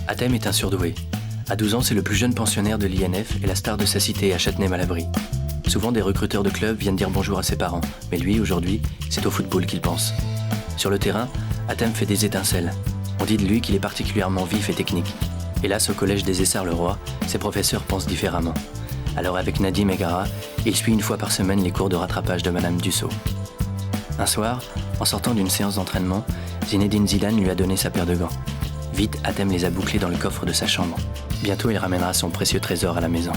Hatem est un surdoué. À 12 ans, c'est le plus jeune pensionnaire de l'INF et la star de sa cité à Châtenay-Malabry. Souvent, des recruteurs de clubs viennent dire bonjour à ses parents. Mais lui, aujourd'hui, c'est au football qu'il pense. Sur le terrain, Hatem fait des étincelles. On dit de lui qu'il est particulièrement vif et technique. Hélas, au collège des Essarts-le-Roi, ses professeurs pensent différemment. Alors avec Nadim Egara, il suit une fois par semaine les cours de rattrapage de Madame Dussault. Un soir, en sortant d'une séance d'entraînement, Zinedine Zidane lui a donné sa paire de gants. Vite, Hatem les a bouclés dans le coffre de sa chambre. Bientôt, il ramènera son précieux trésor à la maison.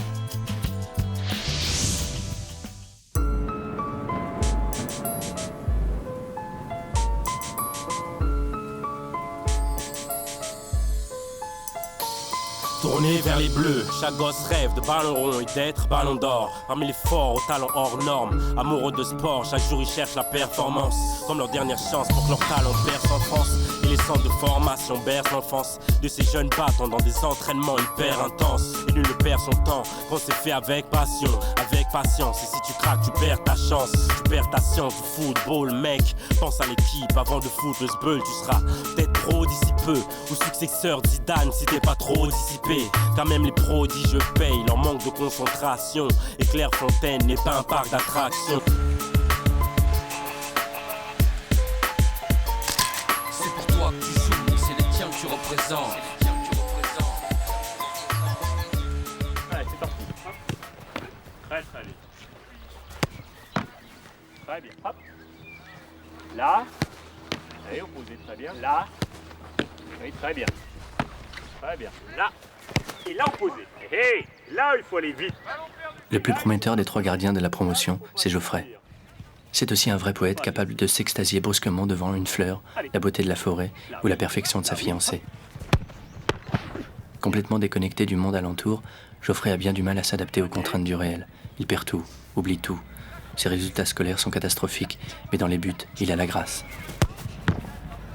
Tourné vers les bleus, chaque gosse rêve de ballon rond et d'être ballon d'or. Parmi les forts aux talents hors normes, amoureux de sport, chaque jour ils cherchent la performance. Comme leur dernière chance pour que leur talent perce en France. Et les centres de formation bercent l'enfance de ces jeunes battants dans des entraînements hyper intenses. Et nul ne perd son temps quand c'est fait avec passion, avec patience. Et si tu craques, tu perds ta chance, tu perds ta science du football, mec. Pense à l'équipe avant de foutre le sbeul, tu seras peut-être pro d'ici peu, ou successeur de Zidane si t'es pas trop dissipé. Quand même les prodiges payent leur manque de concentration. Et Clairefontaine n'est pas un parc d'attractions. C'est pour toi que tu joues, c'est les tiens que tu représentes. Allez, c'est parti. Hop. Très très vite. Très bien. Hop. Là. Allez, opposé, très bien. Là. Oui, très bien. Très bien. Là. Et là, opposé. Hé, là, il faut aller vite. Le plus prometteur des 3 gardiens de la promotion, c'est Geoffrey. C'est aussi un vrai poète capable de s'extasier brusquement devant une fleur, la beauté de la forêt ou la perfection de sa fiancée. Complètement déconnecté du monde alentour, Geoffrey a bien du mal à s'adapter aux contraintes du réel. Il perd tout, oublie tout. Ses résultats scolaires sont catastrophiques, mais dans les buts, il a la grâce.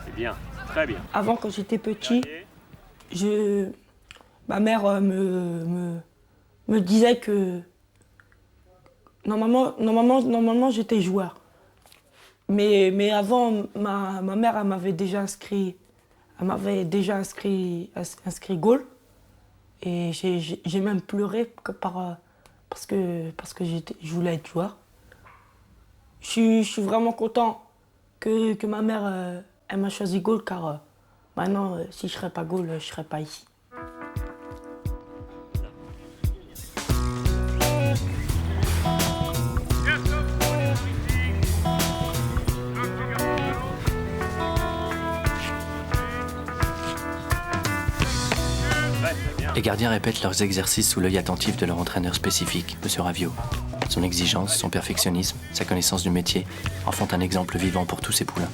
C'est bien, très bien. Avant, quand j'étais petit, ma mère me disait que normalement j'étais joueur. Mais avant, ma mère elle m'avait déjà inscrit goal. Et j'ai même pleuré parce que je voulais être joueur. Je suis vraiment content que ma mère elle m'a choisi goal, car maintenant, si je ne serais pas goal, je ne serais pas ici. Les gardiens répètent leurs exercices sous l'œil attentif de leur entraîneur spécifique, M. Raviot. Son exigence, son perfectionnisme, sa connaissance du métier en font un exemple vivant pour tous ses poulains.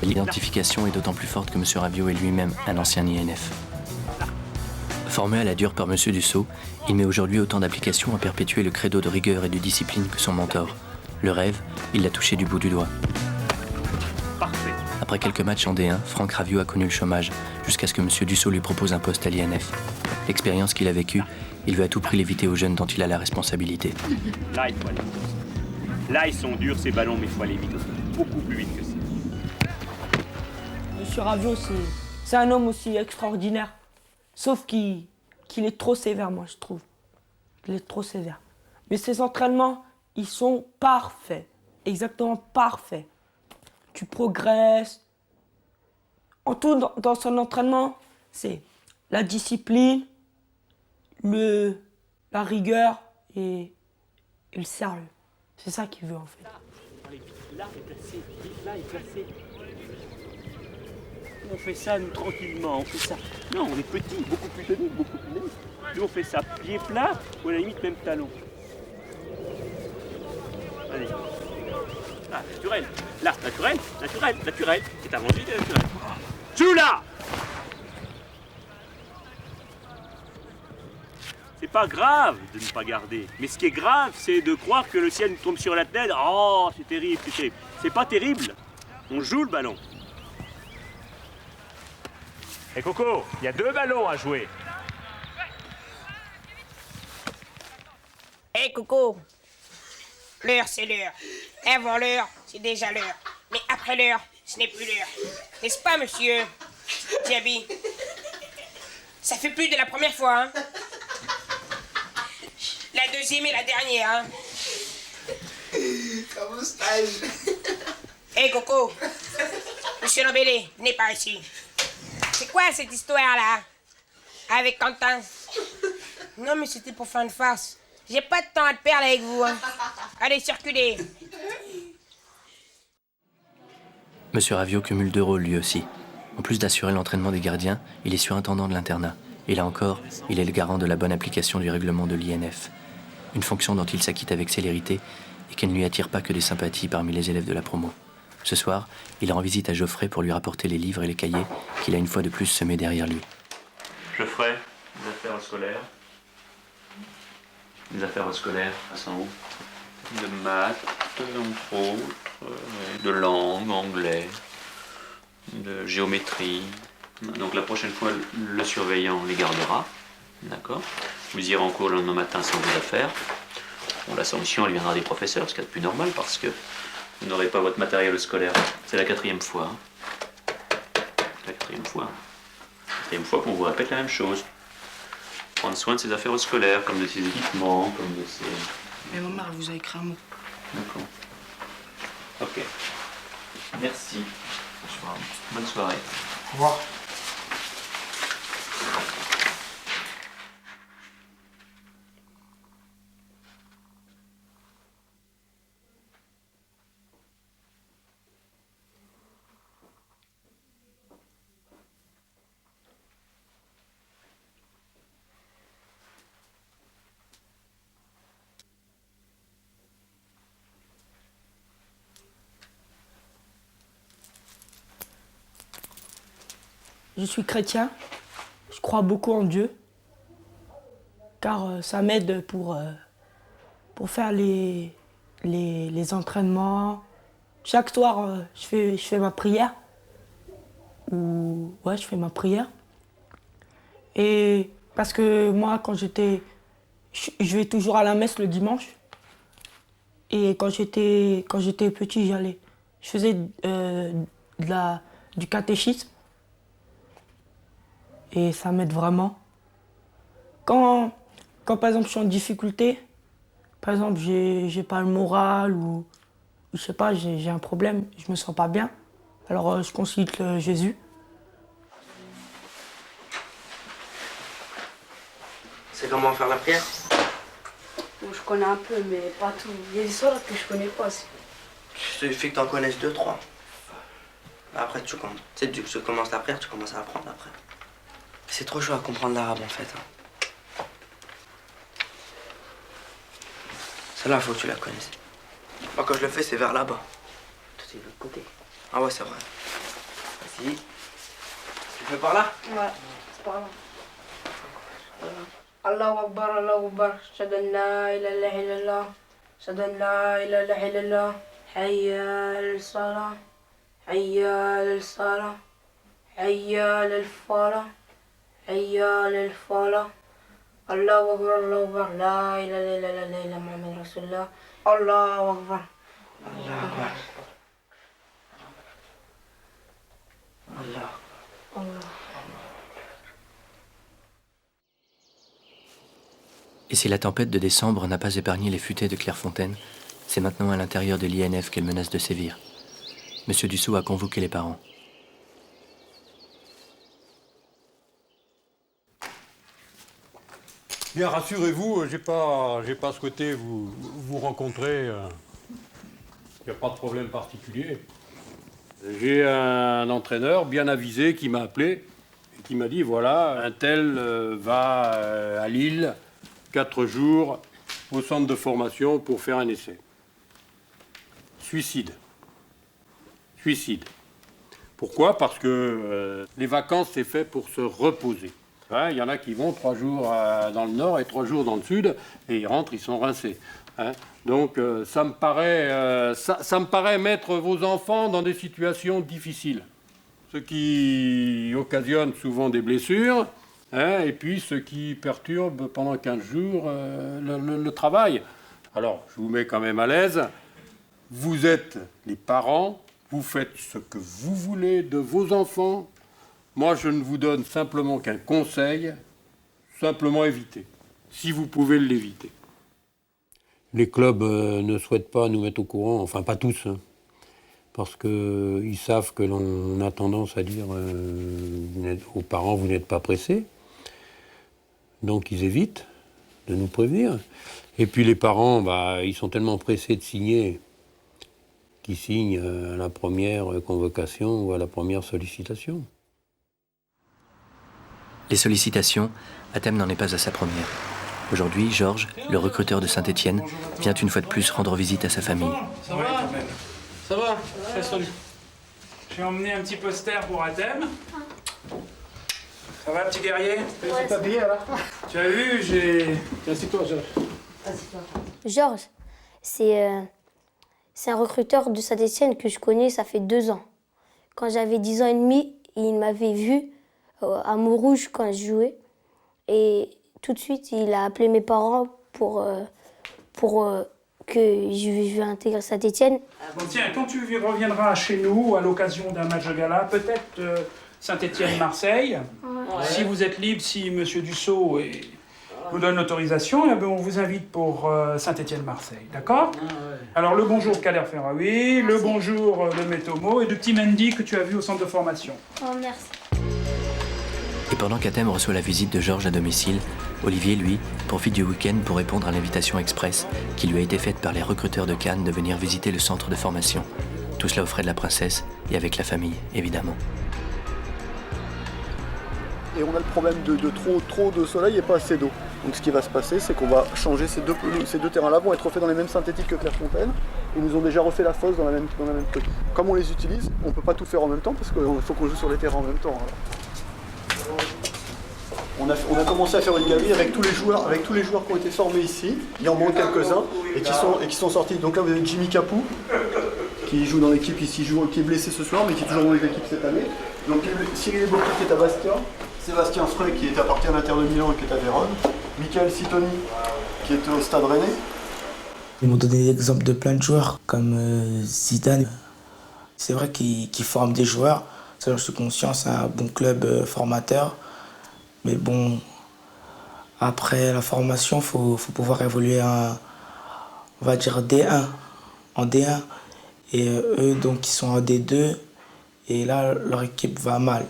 L'identification est d'autant plus forte que M. Raviot est lui-même un ancien INF. Formé à la dure par M. Dussault, il met aujourd'hui autant d'applications à perpétuer le credo de rigueur et de discipline que son mentor. Le rêve, il l'a touché du bout du doigt. Parfait. Après quelques matchs en D1, Franck Raviot a connu le chômage, jusqu'à ce que M. Dussault lui propose un poste à l'INF. L'expérience qu'il a vécue, il veut à tout prix l'éviter aux jeunes dont il a la responsabilité. Là, il faut aller vite. Là, ils sont durs, ces ballons, mais il faut aller vite aussi. Beaucoup plus vite que ça. Monsieur Raviot, c'est un homme aussi extraordinaire. Sauf qu'il est trop sévère, moi, je trouve. Il est trop sévère. Mais ses entraînements, ils sont parfaits. Exactement parfaits. Tu progresses. En tout, dans son entraînement, c'est la discipline, la rigueur et le sérieux. C'est ça qu'il veut, en fait. Là, est placé. Là, est placé. On fait ça, nous, tranquillement. On fait ça. Non, on est petits, beaucoup plus de nous, beaucoup plus de nous. Nous, on fait ça pied plat ou à la limite même talon. Allez. Ah, naturel. Là, naturel, naturel, naturel. C'est avant lui, naturel. Joue là! C'est pas grave de ne pas garder. Mais ce qui est grave, c'est de croire que le ciel nous tombe sur la tête. Oh, c'est terrible, c'est terrible. C'est pas terrible. On joue le ballon. Et Coco, il y a 2 ballons à jouer. Hé, Coco, l'heure, c'est l'heure. Avant l'heure, c'est déjà l'heure. Mais après l'heure, ce n'est plus l'heure. N'est-ce pas, monsieur Diaby? Ça fait plus de la première fois, hein. La deuxième et la dernière, hein. Comme stage. Hé, Coco. Monsieur Lambélé, venez par ici. C'est quoi cette histoire-là? Avec Quentin? Non, mais c'était pour faire une farce. J'ai pas de temps à te perdre avec vous, hein. Allez, circulez. Monsieur Ravio cumule 2 rôles lui aussi. En plus d'assurer l'entraînement des gardiens, il est surintendant de l'internat. Et là encore, il est le garant de la bonne application du règlement de l'INF. Une fonction dont il s'acquitte avec célérité et qui ne lui attire pas que des sympathies parmi les élèves de la promo. Ce soir, il rend visite à Geoffrey pour lui rapporter les livres et les cahiers qu'il a une fois de plus semés derrière lui. Geoffrey, les affaires scolaires. Les affaires scolaires, elles sont où? De maths, entre autres, de langue, anglais, de géométrie. Donc la prochaine fois, le surveillant les gardera. D'accord? Vous irez en cours le lendemain matin sans vos affaires. Bon, la sanction, elle viendra des professeurs, ce qui est le plus normal, parce que vous n'aurez pas votre matériel scolaire. C'est la 4e fois. Hein. La 4e fois. La 4e fois qu'on vous répète la même chose. Prendre soin de ses affaires scolaires, comme de ses équipements, comme de ses... Mais maman, elle vous a écrit un mot. D'accord. Ok. Merci. Bonsoir. Bonne soirée. Au revoir. Je suis chrétien, je crois beaucoup en Dieu, car ça m'aide pour faire les entraînements. Chaque soir, je fais ma prière. Ouais, je fais ma prière. Et parce que moi, quand j'étais... Je vais toujours à la messe le dimanche. Et quand j'étais petit, j'allais... Je faisais du catéchisme. Et ça m'aide vraiment. Quand par exemple je suis en difficulté, par exemple j'ai pas le moral ou je sais pas, j'ai un problème, je me sens pas bien, alors je consulte Jésus. C'est comment faire la prière? Bon, je connais un peu, mais pas tout. Il y a des sourates que je connais pas. Il suffit que t'en connaisses 2, 3. Après tu commences la prière, tu commences à apprendre après. C'est trop chaud à comprendre l'arabe en fait. Celle-là, faut que tu la connaisses. Moi, quand je le fais, c'est vers là-bas. Toi, c'est de l'autre côté. Ah ouais, c'est vrai. Vas-y. Tu le fais par là? Ouais, c'est par là. Allahu Akbar, Allahu Akbar. Shahadu an la ilaha illallah. Shahadu an la ilaha illallah. Hayya al-salah. Hayya al-salah. Hayya al-falah. Hayya al-falah. Allahu Akbar, Allahu Akbar. La ilaha illallah. Muhammad Rasulullah. Allahu Akbar. Allahu Akbar. Allah. Et si la tempête de décembre n'a pas épargné les futaies de Clairefontaine, c'est maintenant à l'intérieur de l'INF qu'elle menace de sévir. Monsieur Dussault a convoqué les parents. Bien, rassurez-vous, j'ai pas souhaité vous rencontrer. Il n'y a pas de problème particulier. J'ai un entraîneur bien avisé qui m'a appelé et qui m'a dit, voilà, un tel va à Lille 4 jours au centre de formation pour faire un essai. Suicide. Pourquoi? Parce que les vacances, c'est fait pour se reposer. Hein, il y en a qui vont 3 jours dans le nord et 3 jours dans le sud, et ils rentrent, ils sont rincés. Hein. Donc ça me paraît mettre vos enfants dans des situations difficiles. Ce qui occasionne souvent des blessures, hein, et puis ce qui perturbe pendant 15 jours le travail. Alors, je vous mets quand même à l'aise. Vous êtes les parents, vous faites ce que vous voulez de vos enfants. Moi, je ne vous donne simplement qu'un conseil. simplement éviter, si vous pouvez l'éviter. Les clubs ne souhaitent pas nous mettre au courant, enfin pas tous, hein, parce qu'ils savent que l'on a tendance à dire aux parents, vous n'êtes pas pressés. Donc ils évitent de nous prévenir. Et puis les parents, ils sont tellement pressés de signer qu'ils signent à la première convocation ou à la première sollicitation. Les sollicitations, Hatem n'en est pas à sa première. Aujourd'hui, Georges, le recruteur de Saint-Étienne, vient une fois de plus rendre visite à sa famille. Ça va? Ça va? Salut. J'ai emmené un petit poster pour Hatem. Ça va, petit guerrier? Ouais, t'es habillé là? Tu as vu, j'ai... Assieds-toi, Georges. Georges, c'est un recruteur de Saint-Étienne que je connais, ça fait 2 ans. Quand j'avais 10 ans et demi, il m'avait vu à Montrouge quand je jouais. Et tout de suite, il a appelé mes parents pour que je intégrer Saint-Étienne. Bon, tiens, quand tu reviendras chez nous à l'occasion d'un match de gala, peut-être Saint-Étienne-Marseille, si vous êtes libre, si M. Dussault vous donne l'autorisation, eh bien, on vous invite pour Saint-Étienne-Marseille, d'accord? Alors le bonjour de Kader Ferraoui, le bonjour de Metomo et de petit Mendy que tu as vu au centre de formation. Oh, merci. Et pendant qu'Hatem reçoit la visite de Georges à domicile, Olivier, lui, profite du week-end pour répondre à l'invitation express qui lui a été faite par les recruteurs de Cannes de venir visiter le centre de formation. Tout cela aux frais de la princesse et avec la famille, évidemment. Et on a le problème de trop de soleil et pas assez d'eau. Donc ce qui va se passer, c'est qu'on va changer ces deux terrains-là, vont être refaits dans les mêmes synthétiques que Clairefontaine. Ils nous ont déjà refait la fosse dans la même truc. Comme on les utilise, on ne peut pas tout faire en même temps parce qu'il faut qu'on joue sur les terrains en même temps. On a commencé à faire une galerie avec tous les joueurs qui ont été formés ici. Il en manque quelques-uns et qui sont sortis. Donc là vous avez Jimmy Capou qui joue dans l'équipe ici, qui est blessé ce soir mais qui est toujours dans l'équipe cette année. Donc Cyril Bourki qui est à Bastia, Sébastien Frey qui appartient à l'Inter de Milan et qui est à Vérone, Michael Sitoni qui est au Stade Rennais. Ils m'ont donné l'exemple de plein de joueurs comme Zidane. C'est vrai qu'ils forment des joueurs, ça j'en suis conscient, c'est un bon club formateur. Mais bon, après la formation, faut pouvoir évoluer on va dire en D1. Et eux, donc, ils sont en D2. Et là, leur équipe va mal.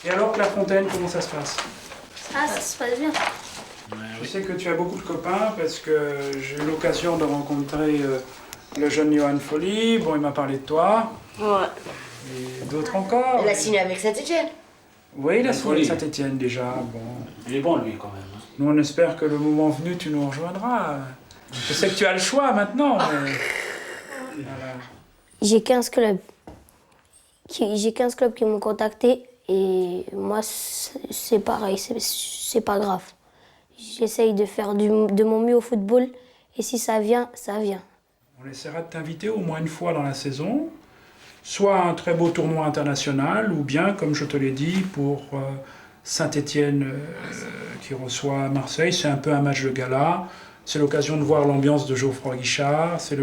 Et alors, Clairefontaine, comment ça se passe? Ah, ça se passe bien. Je sais que tu as beaucoup de copains parce que j'ai eu l'occasion de rencontrer le jeune Johan Folly. Bon, il m'a parlé de toi. Ouais. Et d'autres encore. Il a signé avec Saint-Étienne. Oui, il a signé avec Saint-Étienne déjà. Bon. Il est bon, lui, quand même. Nous, on espère que le moment venu, tu nous rejoindras. Je sais que tu as le choix maintenant, mais... Voilà. J'ai 15 clubs. J'ai 15 clubs qui m'ont contacté et moi, c'est pareil, c'est pas grave. J'essaye de faire de mon mieux au football et si ça vient, ça vient. On essaiera de t'inviter au moins une fois dans la saison, soit à un très beau tournoi international ou bien, comme je te l'ai dit, pour Saint-Étienne qui reçoit Marseille. C'est un peu un match de gala. C'est l'occasion de voir l'ambiance de Geoffroy Guichard. C'est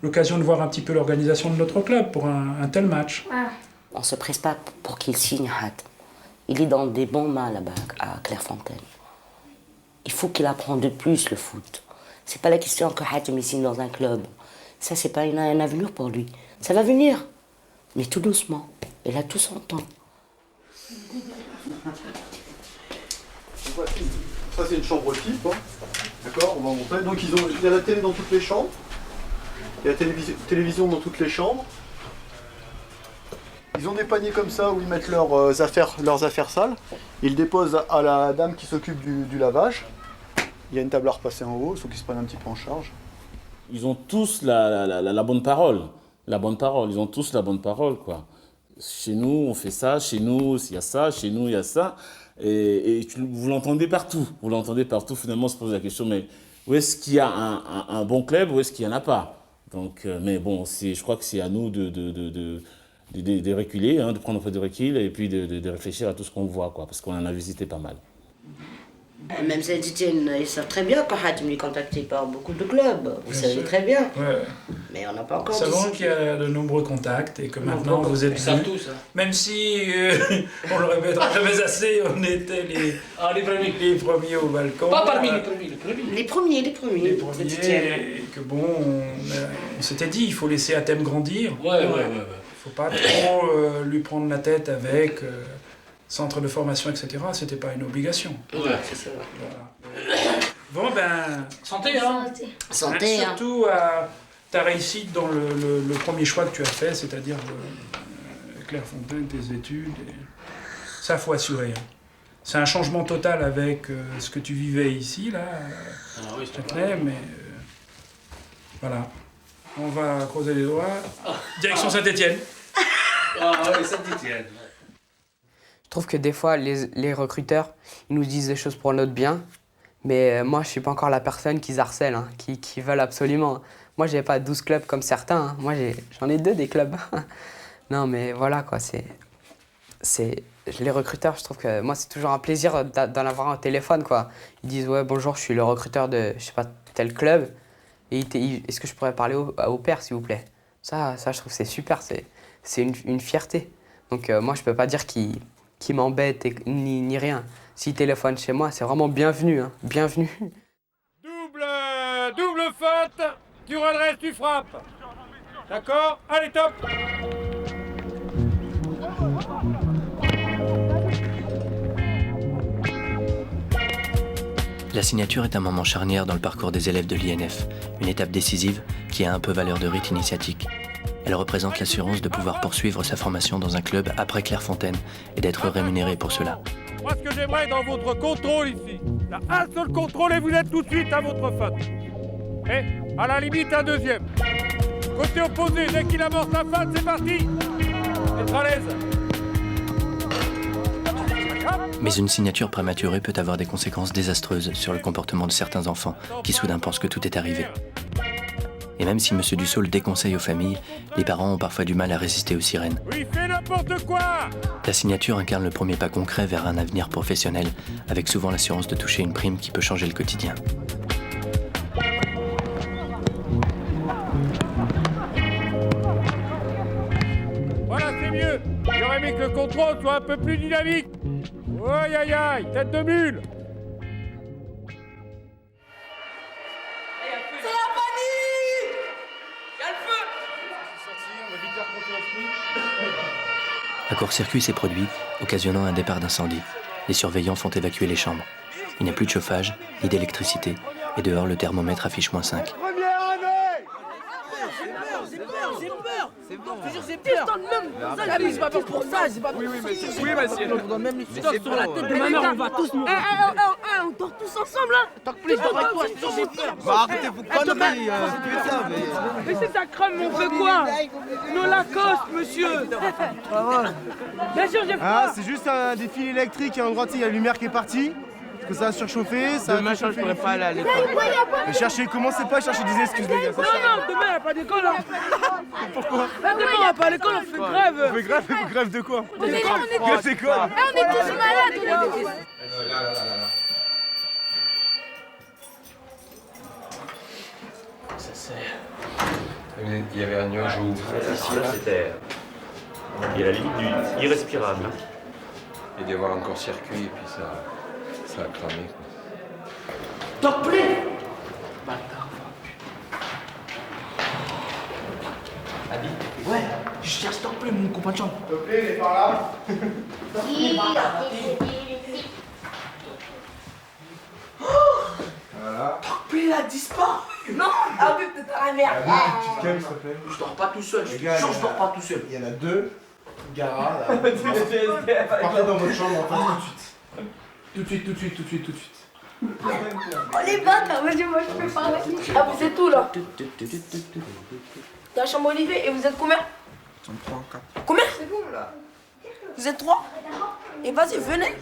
l'occasion de voir un petit peu l'organisation de notre club pour un tel match. On ne se presse pas pour qu'il signe Hatem. Il est dans des bons mains là-bas à Clairefontaine. Il faut qu'il apprenne de plus le foot. C'est pas la question que Hatem signe dans un club. Ça, c'est pas un avenir pour lui. Ça va venir, mais tout doucement. Il a tout son temps. Ça, c'est une chambre type. Hein. D'accord, on va montrer. Donc, il y a la télé dans toutes les chambres. Il y a la télévision dans toutes les chambres. Ils ont des paniers comme ça où ils mettent leurs affaires sales. Ils déposent à la dame qui s'occupe du lavage. Il y a une table à repasser en haut, il faut qu'ils se prennent un petit peu en charge. Ils ont tous la bonne parole. La bonne parole, ils ont tous la bonne parole, quoi. Chez nous, on fait ça, chez nous, il y a ça, chez nous, il y a ça. Et vous l'entendez partout. Vous l'entendez partout, finalement, on se pose la question, mais où est-ce qu'il y a un bon club, où est-ce qu'il n'y en a pas? Donc, mais bon, je crois que c'est à nous de reculer, hein, de prendre un peu de recul et puis de réfléchir à tout ce qu'on voit, quoi, parce qu'on en a visité pas mal. Même Saint-Étienne, ils savent très bien que Hatem est contacté par beaucoup de clubs. Vous savez très bien. Ouais. Mais on n'a pas encore Savons décidé. qu'il y a de nombreux contacts et que maintenant vous êtes savent venus. tous, hein. Même si, on le répétera jamais assez, on était les premiers au balcon. Pas parmi les premiers. Les premiers. Et que bon, on s'était dit, il faut laisser Athème grandir. Ouais. Faut pas trop lui prendre la tête avec centre de formation, etc. C'était pas une obligation. Ouais, c'est ça. Voilà. Bon ben, Santé, hein. Santé, hein. surtout à ta réussite dans le premier choix que tu as fait, c'est-à-dire Clairefontaine, tes études. Ça, faut assurer. Hein. C'est un changement total avec ce que tu vivais ici, là, Oui, mais voilà. On va croiser les doigts. Direction Saint-Étienne. Oui, Saint-Étienne. Je trouve que des fois, les recruteurs, ils nous disent des choses pour notre bien, mais moi, je suis pas encore la personne qu'ils harcèlent, hein, qui veulent absolument. Moi, j'ai pas 12 clubs comme certains. Hein. Moi, j'en ai 2 des clubs. Non, mais voilà, quoi, les recruteurs, je trouve que moi, c'est toujours un plaisir d'en avoir un au téléphone, quoi. Ils disent, ouais, bonjour, je suis le recruteur de, je sais pas, tel club. Et est-ce que je pourrais parler au père, s'il vous plaît? Ça, je trouve que c'est super, c'est une fierté. Donc, moi, je peux pas dire qu'ils m'embêtent ni rien. S'ils téléphonent chez moi, c'est vraiment bienvenu, hein, bienvenu. Double feinte, tu redresses, tu frappes. D'accord? Allez, top! La signature est un moment charnière dans le parcours des élèves de l'INF, une étape décisive qui a un peu valeur de rite initiatique. Elle représente l'assurance de pouvoir poursuivre sa formation dans un club après Clairefontaine et d'être rémunéré pour cela. Moi, ce que j'aimerais dans votre contrôle ici, il y a un seul contrôle et vous êtes tout de suite à votre feinte. Et à la limite, un deuxième. Côté opposé, dès qu'il amorce la feinte, c'est parti. Être à l'aise. Mais une signature prématurée peut avoir des conséquences désastreuses sur le comportement de certains enfants qui soudain pensent que tout est arrivé. Et même si M. Dussault le déconseille aux familles, les parents ont parfois du mal à résister aux sirènes. Oui, fais n'importe quoi! La signature incarne le premier pas concret vers un avenir professionnel, avec souvent l'assurance de toucher une prime qui peut changer le quotidien. Voilà, c'est mieux. J'aurais aimé que le contrôle soit un peu plus dynamique. Aïe aïe aïe, tête de mule. C'est la panique! Y'a le feu! Un court-circuit s'est produit, occasionnant un départ d'incendie. Les surveillants font évacuer les chambres. Il n'y a plus de chauffage, ni d'électricité, et dehors le thermomètre affiche -5. J'ai peur. C'est pas pour ça, c'est pas pour ça. Oui, monsieur. On doit même les sur la tête de ma mère, on va tous mourir. On dort tous ensemble, là. Tant que plus, je dors avec toi, j'ai peur. Bah arrêtez vos conneries, c'est ça, Mais c'est ta crème, on fait quoi? Nos Lacoste, monsieur. Bien sûr, j'ai Ah, peur. c'est juste un défilé électrique, à un endroit, il y a la lumière qui est partie. Parce que ça a surchauffé, ça a surchauffé. Je pourrais pas aller à l'école. Mais cherchez, commencez pas à chercher des excuses, les gars. Non, demain, il n'y a pas d'école. Pourquoi? Demain, il n'y a pas d'école, on fait grève. On fait grève, vous grève de quoi? Grève c'est quoi? On est tous malades. Ça c'est... Il y avait un nuage où... Là, c'était... Il y a la limite du irrespirable. Il y a dû y avoir un court-circuit et puis ça a cramé. Top play. Ouais, je cherche top play, mon copain de chambre. Top play, il est par là. Voilà. Top play, il a disparu. Non, arrête de ta merde. Tu te calmes, s'il te plaît. Je dors pas tout seul, je te jure, je dors pas tout seul. Il y en a 2. Gara, là. Partez dans votre chambre, en face, tout de suite. Oh les bâtards, vas-y, moi je peux parler. Ah, vous êtes où là? Dans la chambre Olivier, et vous êtes combien? Combien? C'est bon là. Vous êtes 3? Et vas-y, venez.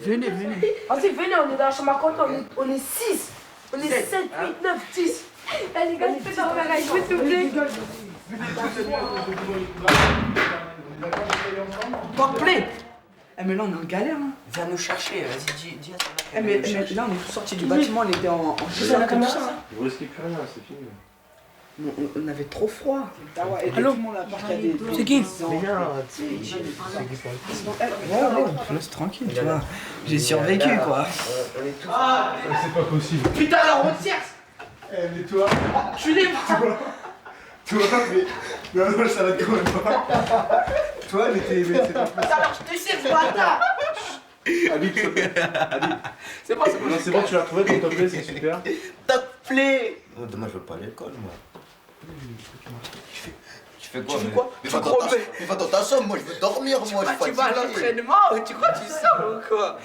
Venez. Vas-y, venez, on est dans la chambre à Quentin, on est 6. On est 7, 8, 9, 10. Eh les gars, je peux dormir avec vous, s'il vous plaît. Top play. Eh mais là on est en galère hein. Viens nous chercher, vas-y, dis à ton Eh mais là on est sortis du bâtiment, on était en Vous avez la caméra, ça? Vous risquez plus rien, c'est fini. On avait trop froid. Allô? C'est qui? Laisse tranquille, tu vois. J'ai survécu, quoi. Ah, c'est pas possible. Putain, alors on tire. Mais toi. Je suis libre. Toi, mais. Non, ça va quand même pas. Toi, mais c'est pas possible. Alors je te tire, bâtard. Habib, s'il te plaît. Habib. C'est bon, non, c'est bon, tu l'as trouvé, ton top play, c'est super. Top play. Oh, demain, je veux pas aller à l'école, moi. Tu fais quoi? Tu fais quoi? Mais va dans ta chambre, moi, je veux dormir, moi, je suis Tu vas à l'entraînement ou tu crois que tu sors ou quoi?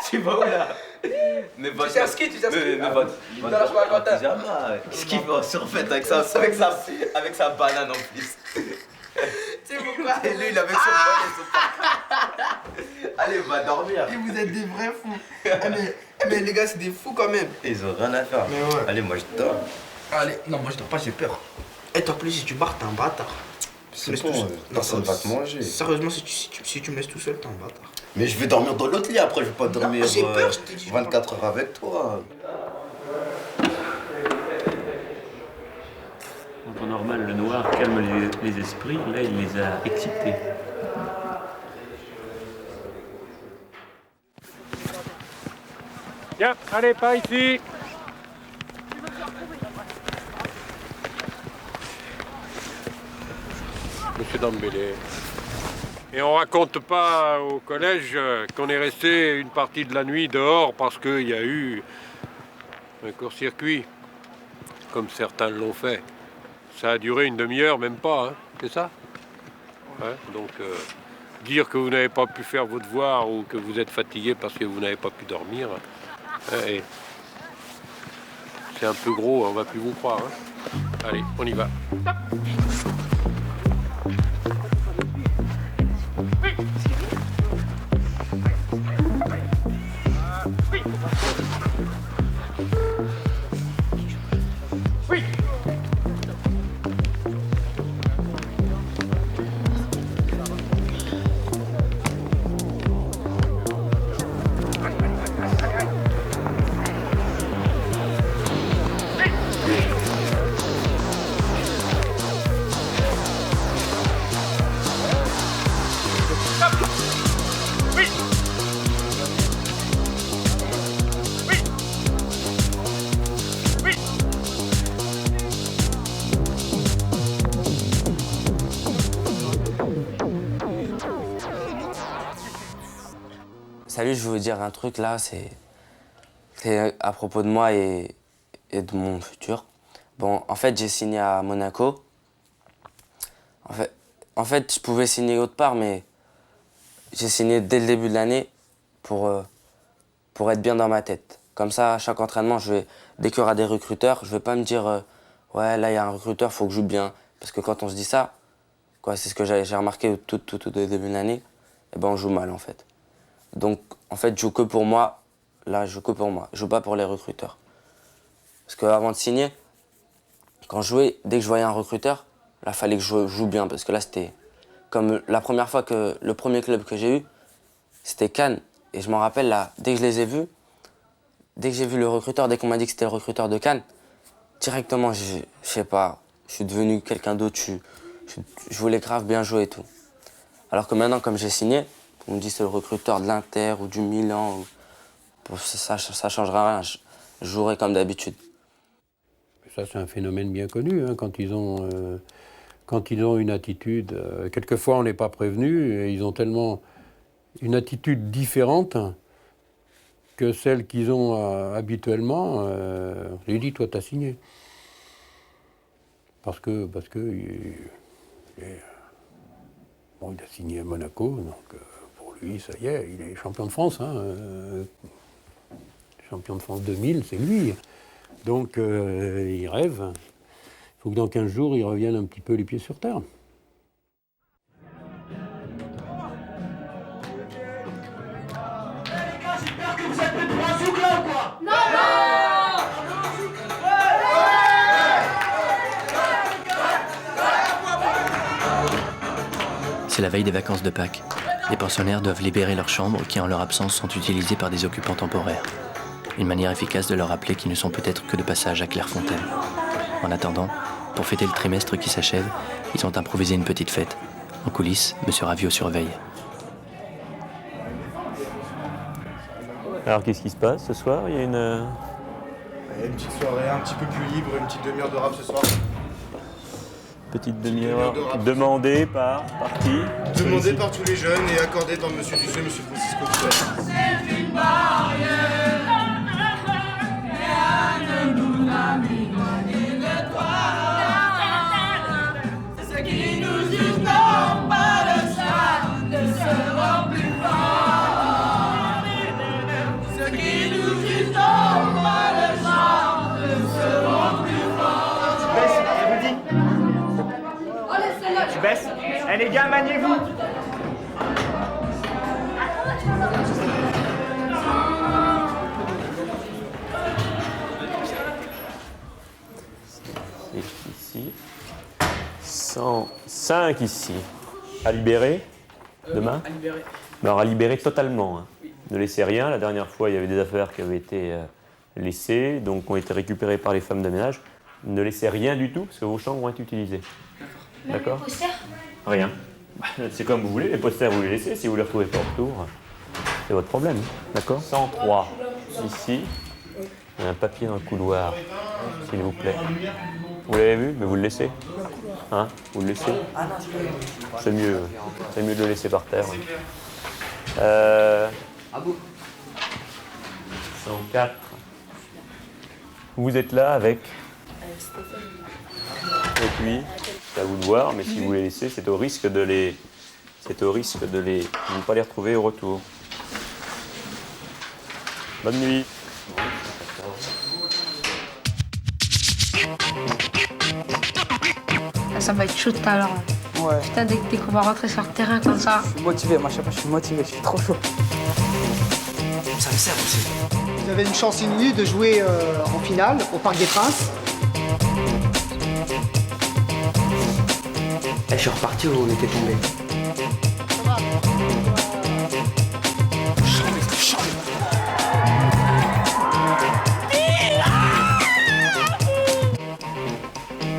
Tu vas où, là? Mais va. Tu sais ski, tu sais ski. Mais va. Qu'est-ce qu'il va se refaire avec sa banane en plus? Tu sais pourquoi? Et lui, il avait son Allez, va dormir. Et vous êtes des vrais fous. Mais les gars, c'est des fous quand même. Ils ont rien à faire. Mais ouais. Allez, moi, je dors. Allez, non, moi je dors pas, j'ai peur. Et toi, plus si tu barres, t'es un bâtard. C'est bon, personne va te manger. Sérieusement, si tu me laisses tout seul, t'es un bâtard. Mais je vais dormir dans l'autre lit après, je vais pas dormir j'ai peur, je t'ai dit. 24 heures avec toi. En temps normal, le noir calme les esprits, là il les a excités. Tiens, allez, pas ici. Monsieur Dambélé. Et on raconte pas au collège qu'on est resté une partie de la nuit dehors parce qu'il y a eu un court-circuit, comme certains l'ont fait. Ça a duré une demi-heure, même pas, hein, c'est ça? Ouais, donc, dire que vous n'avez pas pu faire vos devoirs ou que vous êtes fatigué parce que vous n'avez pas pu dormir, c'est un peu gros, on va plus vous croire. Hein. Allez, on y va. Salut, je veux vous dire un truc là, c'est à propos de moi et de mon futur. Bon, en fait, j'ai signé à Monaco. En fait, je pouvais signer autre part, mais j'ai signé dès le début de l'année pour être bien dans ma tête. Comme ça, à chaque entraînement, dès qu'il y aura des recruteurs, je vais pas me dire ouais, là, il y a un recruteur, faut que je joue bien. Parce que quand on se dit ça, c'est ce que j'ai remarqué tout au début de l'année, et ben on joue mal en fait. Donc, en fait, je joue que pour moi. Là, je joue que pour moi. Je joue pas pour les recruteurs. Parce qu'avant de signer, quand je jouais, dès que je voyais un recruteur, là, il fallait que je joue bien. Parce que là, c'était comme la première fois que le premier club que j'ai eu, c'était Cannes. Et je m'en rappelle, là, dès que je les ai vus, dès que j'ai vu le recruteur, dès qu'on m'a dit que c'était le recruteur de Cannes, directement, je sais pas, je suis devenu quelqu'un d'autre. Je voulais grave bien jouer et tout. Alors que maintenant, comme j'ai signé, on me dit c'est le recruteur de l'Inter ou du Milan. Ça changera rien. Je jouerai comme d'habitude. Ça, c'est un phénomène bien connu. Hein, quand ils ont une attitude, quelquefois on n'est pas prévenu, et ils ont tellement une attitude différente que celle qu'ils ont habituellement. Je lui dis, toi, t'as signé. Parce que il a signé à Monaco, donc pour lui, ça y est, il est champion de France. Hein, champion de France 2000, c'est lui. Donc il rêve. Il faut que dans 15 jours, il revienne un petit peu les pieds sur terre. J'espère que vous êtes prêts pour un souk là ou quoi? Non, C'est la veille des vacances de Pâques. Les pensionnaires doivent libérer leurs chambres qui, en leur absence, sont utilisées par des occupants temporaires. Une manière efficace de leur rappeler qu'ils ne sont peut-être que de passage à Clairefontaine. En attendant, pour fêter le trimestre qui s'achève, ils ont improvisé une petite fête. En coulisses, Monsieur Ravio surveille. Alors qu'est-ce qui se passe ce soir? Il y a une petite soirée un petit peu plus libre, une petite demi-heure de rap ce soir. petite demi-heure demandée par qui? Demandée par tous les jeunes et accordée par Monsieur Dusset, Monsieur Francisco Dussel. C'est une barrière, rien ne nous l'a mis loin de toi. Ce qui nous use non pas le charme de se rendre plus fort. Ce qui nous use non pas le charme de se rendre plus fort. Tu baisses. Eh les gars, maniez-vous. Ici. 105 ici. À libérer demain? À libérer. Alors à libérer totalement. Hein. Ne laissez rien. La dernière fois, il y avait des affaires qui avaient été laissées, donc ont été récupérées par les femmes de ménage. Ne laissez rien du tout, parce que vos chambres vont être utilisées. D'accord? Les posters? Rien. C'est comme vous voulez, les posters vous les laissez, si vous les retrouvez pas au retour, c'est votre problème, d'accord? 103, ici, il y a un papier dans le couloir, s'il vous plaît. Vous l'avez vu? Mais vous le laissez? Hein? Vous le laissez? C'est mieux de le laisser par terre. 104. Vous êtes là avec? Et puis, c'est à vous de voir, mais si vous les laissez, c'est au risque de ne pas les retrouver au retour. Bonne nuit. Ça va être chaud tout à l'heure. Ouais. Putain, dès qu'on va rentrer sur le terrain comme ça. Je suis motivé, moi, je sais pas, je suis motivé, je suis trop chaud. Ça me sert aussi. Vous avez une chance inouïe de jouer en finale au Parc des Princes. Je suis reparti où on était tombé.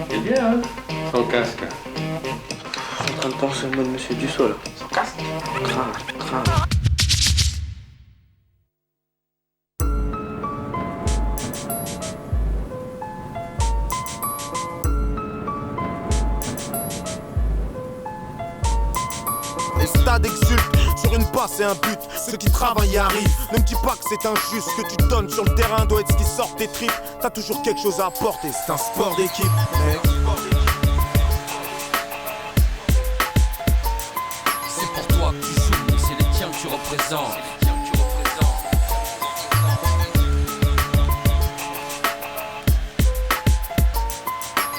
C'est bien, hein? Sans casque. Je suis en train de penser au mot de Monsieur Dussault, là. Sans casque? Grave. Et le stade exulte sur une passe et un but. Ceux qui travaillent y arrivent. Ne me dis pas que c'est injuste. Ce que tu donnes sur le terrain doit être ce qui sort tes tripes. T'as toujours quelque chose à apporter. C'est un sport d'équipe. C'est pour toi que tu joues, mais c'est les tiens que tu représentes.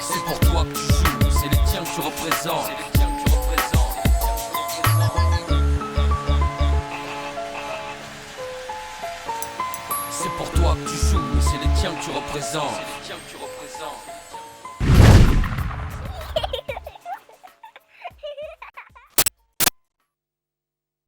C'est pour toi que tu joues, mais c'est les tiens que tu représentes. C'est pour toi que tu joues, mais c'est les tiens que tu représentes.